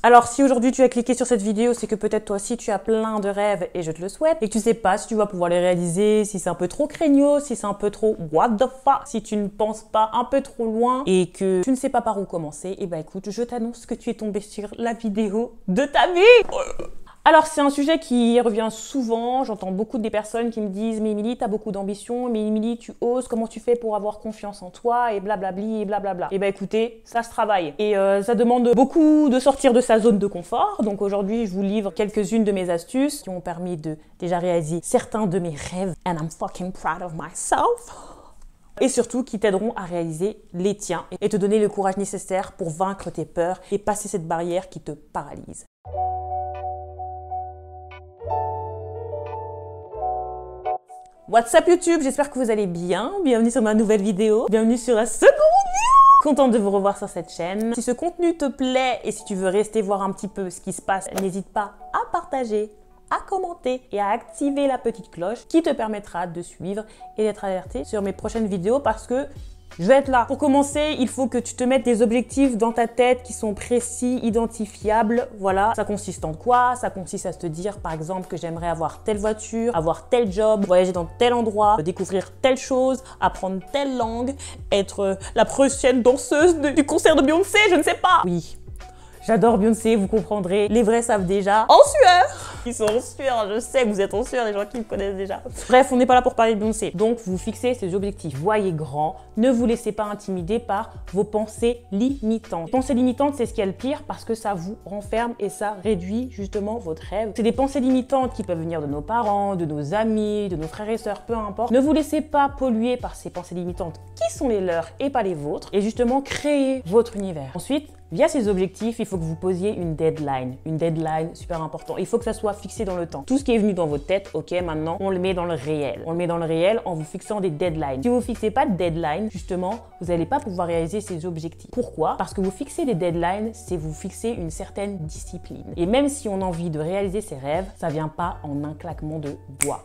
Alors si aujourd'hui tu as cliqué sur cette vidéo, c'est que peut-être toi aussi tu as plein de rêves et je te le souhaite et que tu sais pas si tu vas pouvoir les réaliser, si c'est un peu trop craignos, si c'est un peu trop what the fuck, si tu ne penses pas un peu trop loin et que tu ne sais pas par où commencer, et bah écoute, je t'annonce que tu es tombé sur la vidéo de ta vie. Alors c'est un sujet qui revient souvent, j'entends beaucoup des personnes qui me disent « Mais Émilie, t'as beaucoup d'ambition, mais Émilie, tu oses, comment tu fais pour avoir confiance en toi ?» et blablabli et blablabla. Et bah écoutez, ça se travaille. Et ça demande beaucoup de sortir de sa zone de confort. Donc aujourd'hui, je vous livre quelques-unes de mes astuces qui ont permis de déjà réaliser certains de mes rêves. And I'm fucking proud of myself. Et surtout qui t'aideront à réaliser les tiens et te donner le courage nécessaire pour vaincre tes peurs et passer cette barrière qui te paralyse. What's up YouTube, j'espère que vous allez bien. Bienvenue sur ma nouvelle vidéo. Bienvenue sur la seconde vidéo. Contente de vous revoir sur cette chaîne. Si ce contenu te plaît et si tu veux rester voir un petit peu ce qui se passe, n'hésite pas à partager, à commenter et à activer la petite cloche qui te permettra de suivre et d'être alerté sur mes prochaines vidéos parce que je vais être là. Pour commencer, il faut que tu te mettes des objectifs dans ta tête qui sont précis, identifiables. Voilà, ça consiste en quoi? Ça consiste à te dire, par exemple, que j'aimerais avoir telle voiture, avoir tel job, voyager dans tel endroit, découvrir telle chose, apprendre telle langue, être la prochaine danseuse du concert de Beyoncé, je ne sais pas. Oui, j'adore Beyoncé, vous comprendrez. Les vrais savent déjà. En sueur! Ils sont en sueur, je sais que vous êtes en sueur, les gens qui me connaissent déjà. Bref, on n'est pas là pour parler de Beyoncé. Donc, vous fixez ces objectifs. Voyez grand. Ne vous laissez pas intimider par vos pensées limitantes. Les pensées limitantes, c'est ce qui est le pire parce que ça vous renferme et ça réduit justement votre rêve. C'est des pensées limitantes qui peuvent venir de nos parents, de nos amis, de nos frères et sœurs, peu importe. Ne vous laissez pas polluer par ces pensées limitantes qui sont les leurs et pas les vôtres. Et justement, créez votre univers. Ensuite, via ces objectifs, il faut que vous posiez une deadline. Une deadline, super important. Il faut que ça soit fixé dans le temps. Tout ce qui est venu dans votre tête, ok, maintenant, on le met dans le réel. On le met dans le réel en vous fixant des deadlines. Si vous ne fixez pas de deadline, justement, vous n'allez pas pouvoir réaliser ces objectifs. Pourquoi? Parce que vous fixez des deadlines, c'est vous fixer une certaine discipline. Et même si on a envie de réaliser ses rêves, ça ne vient pas en un claquement de doigts.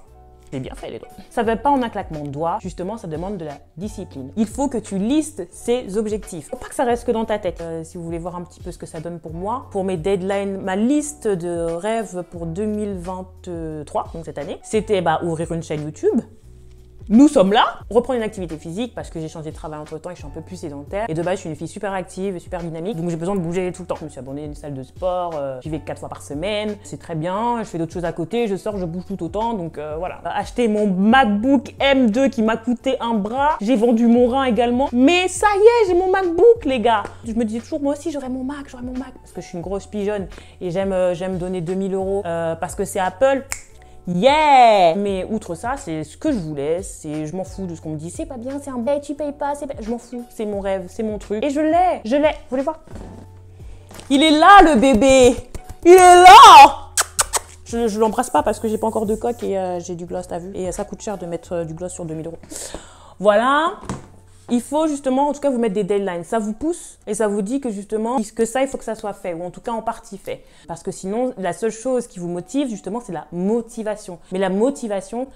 J'ai bien fait les doigts. Ça ne va pas en un claquement de doigts, justement, ça demande de la discipline. Il faut que tu listes ces objectifs. Faut pas que ça reste que dans ta tête. Si vous voulez voir un petit peu ce que ça donne pour moi, pour mes deadlines, ma liste de rêves pour 2023, donc cette année, c'était ouvrir une chaîne YouTube. Nous sommes là, reprendre une activité physique parce que j'ai changé de travail entre temps et je suis un peu plus sédentaire. Et de base, je suis une fille super active et super dynamique, donc j'ai besoin de bouger tout le temps. Je me suis abonnée à une salle de sport, j'y vais 4 fois par semaine, c'est très bien, je fais d'autres choses à côté, je sors, je bouge tout autant, donc voilà. Acheter mon MacBook M2 qui m'a coûté un bras, j'ai vendu mon rein également, mais ça y est, j'ai mon MacBook les gars. Je me disais toujours, moi aussi j'aurais mon Mac, parce que je suis une grosse pigeonne et j'aime donner 2000 € parce que c'est Apple. Yeah! Mais outre ça, c'est ce que je voulais, je m'en fous de ce qu'on me dit, c'est pas bien, c'est un bête, tu payes pas, je m'en fous, c'est mon rêve, c'est mon truc. Et je l'ai, vous voulez voir? Il est là le bébé! Il est là! Je l'embrasse pas parce que j'ai pas encore de coque et j'ai du gloss, t'as vu? Et ça coûte cher de mettre du gloss sur 2000 €. Voilà. Il faut justement, en tout cas, vous mettre des deadlines. Ça vous pousse et ça vous dit que justement, il faut que ça soit fait ou en tout cas en partie fait. Parce que sinon, la seule chose qui vous motive, justement, c'est la motivation. Mais la motivation,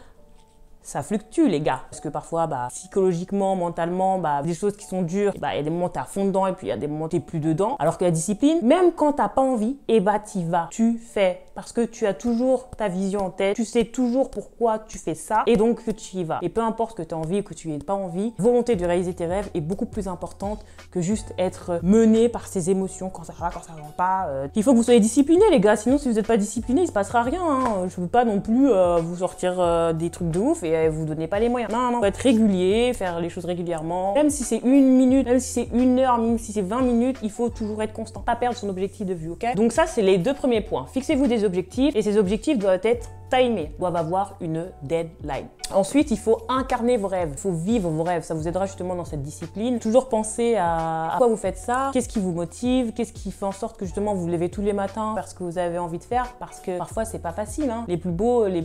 ça fluctue les gars. Parce que parfois, psychologiquement, mentalement, des choses qui sont dures, il y a des moments où t'es à fond dedans et puis il y a des moments où t'es plus dedans. Alors que la discipline, même quand t'as pas envie, t'y vas, tu fais. Parce que tu as toujours ta vision en tête, tu sais toujours pourquoi tu fais ça et donc que tu y vas. Et peu importe que tu as envie ou que tu n'aies pas envie, volonté de réaliser tes rêves est beaucoup plus importante que juste être mené par ses émotions quand ça va, quand ça va pas. Il faut que vous soyez disciplinés les gars, sinon si vous n'êtes pas disciplinés, il se passera rien. Hein. Je veux pas non plus vous sortir des trucs de ouf et vous donner pas les moyens. Non, non, faut être régulier, faire les choses régulièrement. Même si c'est 1 minute, même si c'est 1 heure, même si c'est 20 minutes, il faut toujours être constant. Pas perdre son objectif de vue, ok? Donc ça, c'est les 2 premiers points. Fixez-vous des objectifs et ces objectifs doivent être timés, doivent avoir une deadline. Ensuite, il faut incarner vos rêves, il faut vivre vos rêves, ça vous aidera justement dans cette discipline. Toujours penser à quoi vous faites ça, qu'est-ce qui vous motive, qu'est-ce qui fait en sorte que justement vous vous levez tous les matins parce que vous avez envie de faire, parce que parfois c'est pas facile, hein. Les plus beaux, les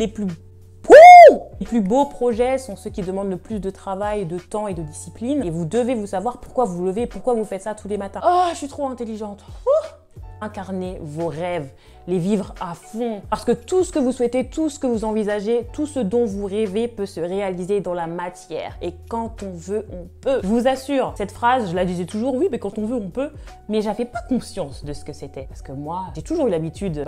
plus beaux projets sont ceux qui demandent le plus de travail, de temps et de discipline. Et vous devez vous savoir pourquoi vous vous levez, pourquoi vous faites ça tous les matins. Oh, je suis trop intelligente. incarner vos rêves, les vivre à fond. Parce que tout ce que vous souhaitez, tout ce que vous envisagez, tout ce dont vous rêvez peut se réaliser dans la matière. Et quand on veut, on peut. Je vous assure, cette phrase, je la disais toujours, oui, mais quand on veut, on peut. Mais j'avais pas conscience de ce que c'était. Parce que moi, j'ai toujours eu l'habitude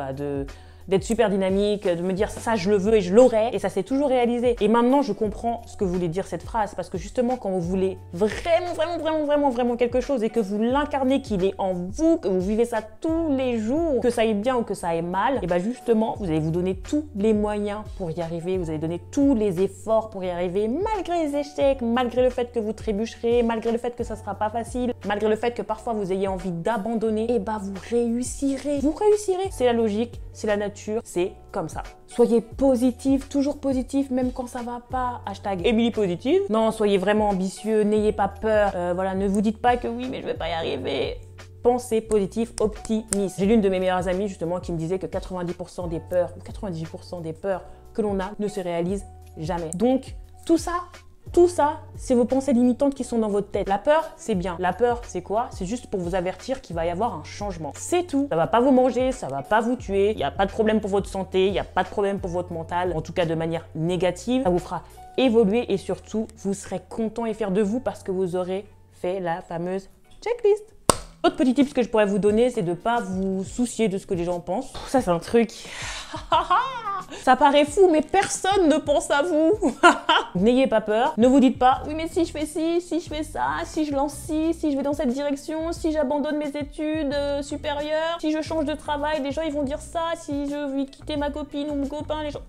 d'être super dynamique, de me dire ça je le veux et je l'aurai, et ça s'est toujours réalisé. Et maintenant je comprends ce que voulait dire cette phrase, parce que justement quand vous voulez vraiment quelque chose et que vous l'incarnez, qu'il est en vous, que vous vivez ça tous les jours, que ça aille bien ou que ça aille mal, et bien justement vous allez vous donner tous les moyens pour y arriver, vous allez donner tous les efforts pour y arriver, malgré les échecs, malgré le fait que vous trébucherez, malgré le fait que ça sera pas facile, malgré le fait que parfois vous ayez envie d'abandonner, et ben vous réussirez. Vous réussirez, c'est la logique, c'est la nature. C'est comme ça. Soyez positif, toujours positif, même quand ça va pas. Hashtag Émilie positive. Non, soyez vraiment ambitieux, n'ayez pas peur. Voilà, ne vous dites pas que oui, mais je vais pas y arriver. Pensez positif, optimiste. J'ai l'une de mes meilleures amies justement qui me disait que 90% des peurs ou 98% des peurs que l'on a ne se réalisent jamais. Donc, tout ça, c'est vos pensées limitantes qui sont dans votre tête. La peur, c'est bien. La peur, c'est quoi? C'est juste pour vous avertir qu'il va y avoir un changement. C'est tout. Ça va pas vous manger, ça va pas vous tuer. Il n'y a pas de problème pour votre santé, il n'y a pas de problème pour votre mental. En tout cas, de manière négative, ça vous fera évoluer et surtout, vous serez content et fier de vous parce que vous aurez fait la fameuse checklist. Autre petit tip que je pourrais vous donner, c'est de ne pas vous soucier de ce que les gens pensent. Ça, c'est un truc... Ça paraît fou, mais personne ne pense à vous. N'ayez pas peur. Ne vous dites pas, oui, mais si je fais ci, si je fais ça, si je lance ci, si je vais dans cette direction, si j'abandonne mes études supérieures, si je change de travail, les gens ils vont dire ça, si je vais quitter ma copine ou mon copain, les gens...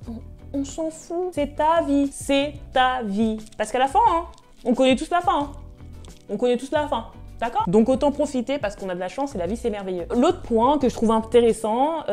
On s'en fout. C'est ta vie. C'est ta vie. Parce qu'à la fin, hein, on connaît tous la fin. Hein. On connaît tous la fin. D'accord? Donc autant profiter parce qu'on a de la chance et la vie c'est merveilleux. L'autre point que je trouve intéressant,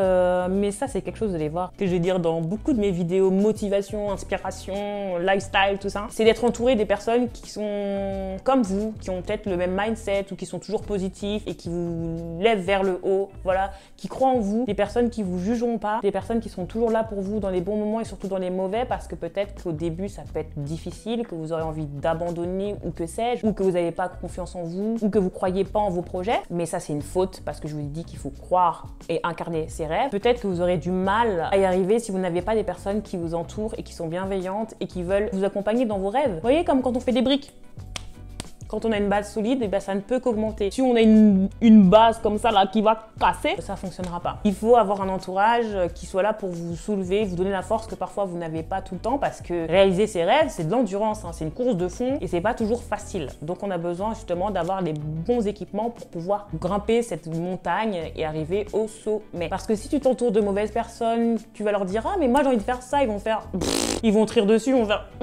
mais ça c'est quelque chose, vous allez voir, que je vais dire dans beaucoup de mes vidéos motivation, inspiration, lifestyle, tout ça, c'est d'être entouré des personnes qui sont comme vous, qui ont peut-être le même mindset ou qui sont toujours positifs et qui vous lèvent vers le haut, voilà, qui croient en vous, des personnes qui vous jugeront pas, des personnes qui sont toujours là pour vous dans les bons moments et surtout dans les mauvais parce que peut-être qu'au début ça peut être difficile, que vous aurez envie d'abandonner ou que sais-je, ou que vous n'avez pas confiance en vous, ou que vous croyez pas en vos projets, mais ça c'est une faute parce que je vous dis qu'il faut croire et incarner ses rêves. Peut-être que vous aurez du mal à y arriver si vous n'avez pas des personnes qui vous entourent et qui sont bienveillantes et qui veulent vous accompagner dans vos rêves. Vous voyez, comme quand on fait des briques. Quand on a une base solide, et ben ça ne peut qu'augmenter. Si on a une base comme ça là qui va casser, ça ne fonctionnera pas. Il faut avoir un entourage qui soit là pour vous soulever, vous donner la force que parfois vous n'avez pas tout le temps parce que réaliser ses rêves, c'est de l'endurance, hein, c'est une course de fond et c'est pas toujours facile. Donc on a besoin justement d'avoir les bons équipements pour pouvoir grimper cette montagne et arriver au sommet. Parce que si tu t'entoures de mauvaises personnes, tu vas leur dire « Ah mais moi j'ai envie de faire ça », ils vont faire « Ils vont te rire dessus, ils vont faire «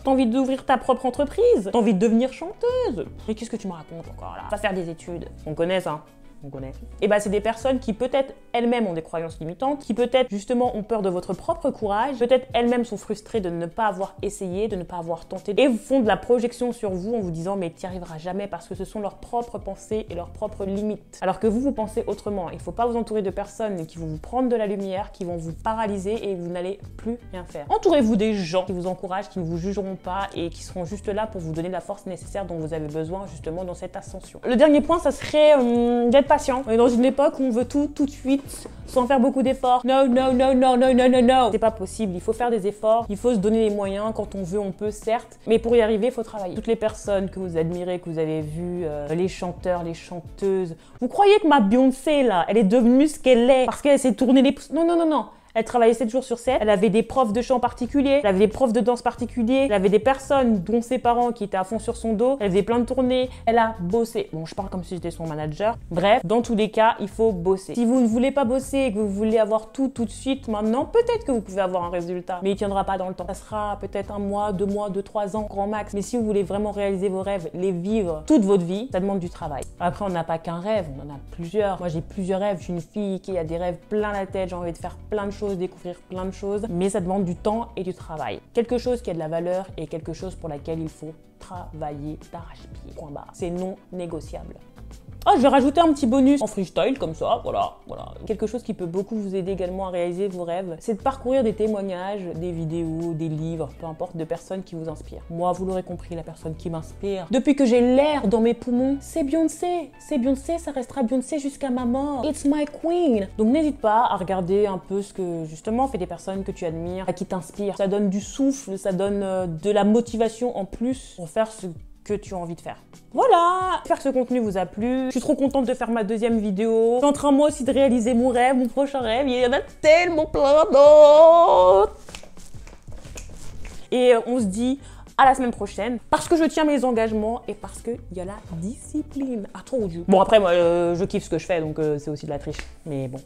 T'as envie d'ouvrir ta propre entreprise? T'as envie de devenir chanteuse? Mais qu'est-ce que tu me racontes encore là? Va faire des études. On connaît ça. On connaît. Et bah c'est des personnes qui peut-être elles-mêmes ont des croyances limitantes, qui peut-être justement ont peur de votre propre courage, peut-être elles-mêmes sont frustrées de ne pas avoir essayé, de ne pas avoir tenté, et font de la projection sur vous en vous disant mais t'y arriveras jamais parce que ce sont leurs propres pensées et leurs propres limites. Alors que vous pensez autrement. Il faut pas vous entourer de personnes qui vont vous prendre de la lumière, qui vont vous paralyser et vous n'allez plus rien faire. Entourez-vous des gens qui vous encouragent, qui ne vous jugeront pas et qui seront juste là pour vous donner la force nécessaire dont vous avez besoin justement dans cette ascension. Le dernier point, ça serait d'être patient. On est dans une époque où on veut tout de suite, sans faire beaucoup d'efforts. Non. C'est pas possible, il faut faire des efforts, il faut se donner les moyens. Quand on veut, on peut, certes, mais pour y arriver, il faut travailler. Toutes les personnes que vous admirez, que vous avez vues, les chanteurs, les chanteuses, vous croyez que ma Beyoncé, là, elle est devenue ce qu'elle est parce qu'elle s'est tournée les pouces? Non. Elle travaillait 7 jours sur 7, elle avait des profs de chant particuliers, elle avait des profs de danse particuliers, elle avait des personnes dont ses parents qui étaient à fond sur son dos, elle faisait plein de tournées, elle a bossé. Bon, je parle comme si j'étais son manager. Bref, dans tous les cas, il faut bosser. Si vous ne voulez pas bosser et que vous voulez avoir tout de suite maintenant, peut-être que vous pouvez avoir un résultat, mais il ne tiendra pas dans le temps. Ça sera peut-être 1 mois, 2 mois, 2, 3 ans, grand max. Mais si vous voulez vraiment réaliser vos rêves, les vivre toute votre vie, ça demande du travail. Après, on n'a pas qu'un rêve, on en a plusieurs. Moi, j'ai plusieurs rêves. Je suis une fille qui a des rêves plein la tête, j'ai envie de faire plein de choses, découvrir plein de choses, mais ça demande du temps et du travail. Quelque chose qui a de la valeur et quelque chose pour laquelle il faut travailler d'arrache-pied. Point barre. C'est non négociable. Ah, je vais rajouter un petit bonus en freestyle comme ça, voilà. Quelque chose qui peut beaucoup vous aider également à réaliser vos rêves, c'est de parcourir des témoignages, des vidéos, des livres, peu importe, de personnes qui vous inspirent. Moi, vous l'aurez compris, la personne qui m'inspire, depuis que j'ai l'air dans mes poumons, c'est Beyoncé. C'est Beyoncé, ça restera Beyoncé jusqu'à ma mort. It's my queen. Donc n'hésite pas à regarder un peu ce que justement fait des personnes que tu admires, qui t'inspirent. Ça donne du souffle, ça donne de la motivation en plus pour faire ce que tu as envie de faire. Voilà, j'espère que ce contenu vous a plu. Je suis trop contente de faire ma deuxième vidéo. Je suis en train moi aussi de réaliser mon rêve, mon prochain rêve. Il y en a tellement plein d'autres. Et on se dit à la semaine prochaine parce que je tiens mes engagements et parce qu'il y a la discipline. Ah, trop odieux. Bon, après, moi, je kiffe ce que je fais, donc c'est aussi de la triche. Mais bon.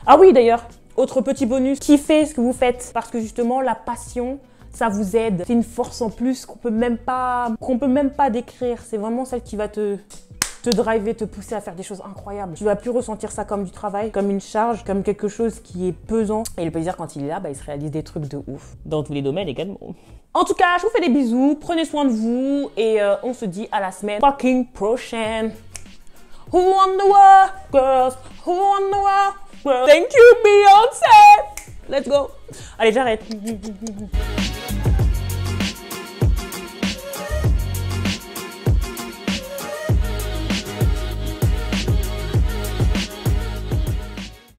Ah oui, d'ailleurs, autre petit bonus. Kiffez ce que vous faites parce que justement, la passion, ça vous aide. C'est une force en plus qu'on peut même pas décrire. C'est vraiment celle qui va te driver, te pousser à faire des choses incroyables. Tu vas plus ressentir ça comme du travail, comme une charge, comme quelque chose qui est pesant. Et le plaisir, quand il est là, il se réalise des trucs de ouf. Dans tous les domaines également. En tout cas, je vous fais des bisous. Prenez soin de vous. Et on se dit à la semaine fucking prochaine. Who won the war, girls? Who won the war? Thank you, Beyoncé! Let's go. Allez, j'arrête.